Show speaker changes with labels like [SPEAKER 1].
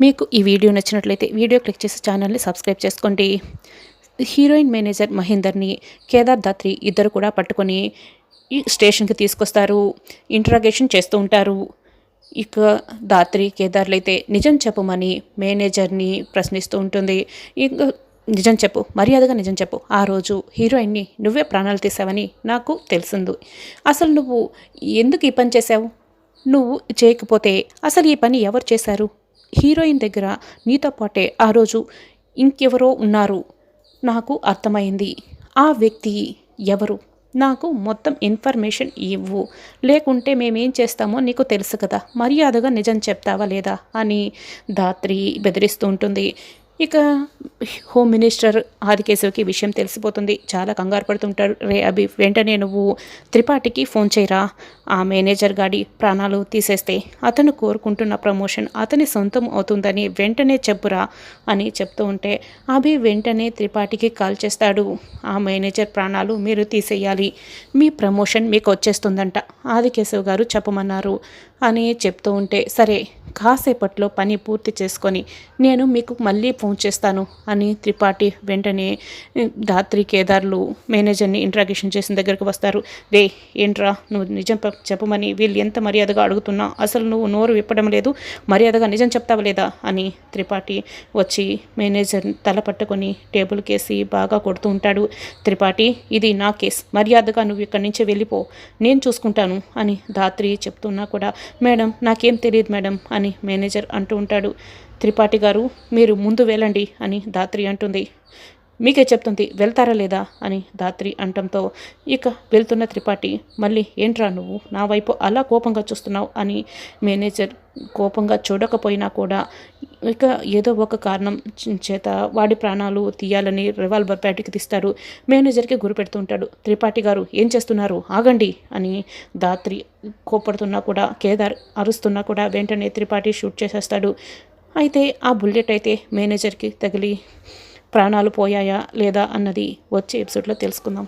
[SPEAKER 1] మీకు ఈ వీడియో నచ్చినట్లయితే వీడియో క్లిక్ చేసి ఛానల్ని సబ్స్క్రైబ్ చేసుకోండి. హీరోయిన్ మేనేజర్ మహేందర్ని కేదార్ దాత్రి ఇద్దరు కూడా పట్టుకొని ఈ స్టేషన్కి తీసుకొస్తారు. ఇంట్రాగేషన్ చేస్తూ ఉంటారు. ఇక దాత్రి కేదార్లైతే నిజం చెప్పమని మేనేజర్ని ప్రశ్నిస్తూ ఉంటుంది. ఇక నిజం చెప్పు, మర్యాదగా నిజం చెప్పు, ఆ రోజు హీరోయిన్ని నువ్వే ప్రాణాలు తీసావని నాకు తెలిసింది. అసలు నువ్వు ఎందుకు ఈ పని చేశావు? నువ్వు చేయకపోతే అసలు ఈ పని ఎవరు చేశారు? హీరోయిన్ దగ్గర నీతో పాటే ఆ రోజు ఇంకెవరో ఉన్నారు. నాకు అర్థమైంది. ఆ వ్యక్తి ఎవరు? నాకు మొత్తం ఇన్ఫర్మేషన్ ఇవ్వు, లేకుంటే మేమేం చేస్తామో నీకు తెలుసు కదా, మర్యాదగా నిజం చెప్తావా లేదా అని దాత్రి బెదిరిస్తూ ఉంటుంది. ఇక హోమ్ మినిస్టర్ ఆదికేశవ్కి విషయం తెలిసిపోతుంది. చాలా కంగారు పడుతుంటాడు. రే అభి, వెంటనే నువ్వు త్రిపాఠికి ఫోన్ చేయరా. ఆ మేనేజర్ గాడి ప్రాణాలు తీసేస్తే అతను కోరుకుంటున్న ప్రమోషన్ అతని సొంతం అవుతుందని వెంటనే చెప్పురా అని చెప్తూ ఉంటే అభి వెంటనే త్రిపాఠికి కాల్ చేస్తాడు. ఆ మేనేజర్ ప్రాణాలు మీరు తీసేయాలి, మీ ప్రమోషన్ మీకు వచ్చేస్తుందంట ఆదికేశవ్ గారు చెప్పమన్నారు అని చెప్తూ ఉంటే, సరే కాసేపట్లో పని పూర్తి చేసుకొని నేను మీకు మళ్ళీ ఫోన్ చేస్తాను అని త్రిపాఠి వెంటనే దాత్రి కేదార్లు మేనేజర్ని ఇంట్రాగేషన్ చేసిన దగ్గరకు వస్తారు. రే ఏంట్రా, నువ్వు నిజం చెప్పమని వీళ్ళు ఎంత మర్యాదగా అడుగుతున్నా అసలు నువ్వు నోరు విప్పడం లేదు, మర్యాదగా నిజం చెప్తావా లేదా అని త్రిపాఠి వచ్చి మేనేజర్ తల పట్టుకొని టేబుల్ కేసి బాగా కొడుతూ ఉంటాడు. త్రిపాఠి, ఇది నా కేస్, మర్యాదగా నువ్వు ఇక్కడి నుంచి వెళ్ళిపో, నేను చూసుకుంటాను అని దాత్రి చెప్తున్నా కూడా, మేడం నాకేం తెలియదు మేడం అని మేనేజర్ అంటూ ఉంటాడు. త్రిపాఠి గారు మీరు ముందు వెళ్ళండి అని దాత్రి అంటుంది. మీకే చెప్తుంది, వెళ్తారా లేదా అని దాత్రి అంటంతో ఇక వెళ్తున్న త్రిపాఠి, మళ్ళీ ఏంట్రా నువ్వు నా వైపు అలా కోపంగా చూస్తున్నావు అని మేనేజర్ కోపంగా చూడకపోయినా కూడా ఇక ఏదో ఒక కారణం చేత వాడి ప్రాణాలు తీయాలని రివాల్వర్ బయటికి తీస్తాడు. మేనేజర్కి గురి పెడుతూ ఉంటాడు. త్రిపాఠి గారు ఏం చేస్తున్నారు, ఆగండి అని దాత్రి కోపడుతున్నా కూడా కేదార్ అరుస్తున్నా కూడా వెంటనే త్రిపాఠి షూట్ చేసేస్తాడు. అయితే ఆ బుల్లెట్ అయితే మేనేజర్కి తగిలి ప్రాణాలు పోయాయా లేదా అన్నది వచ్చే ఎపిసోడ్లో తెలుసుకుందాం.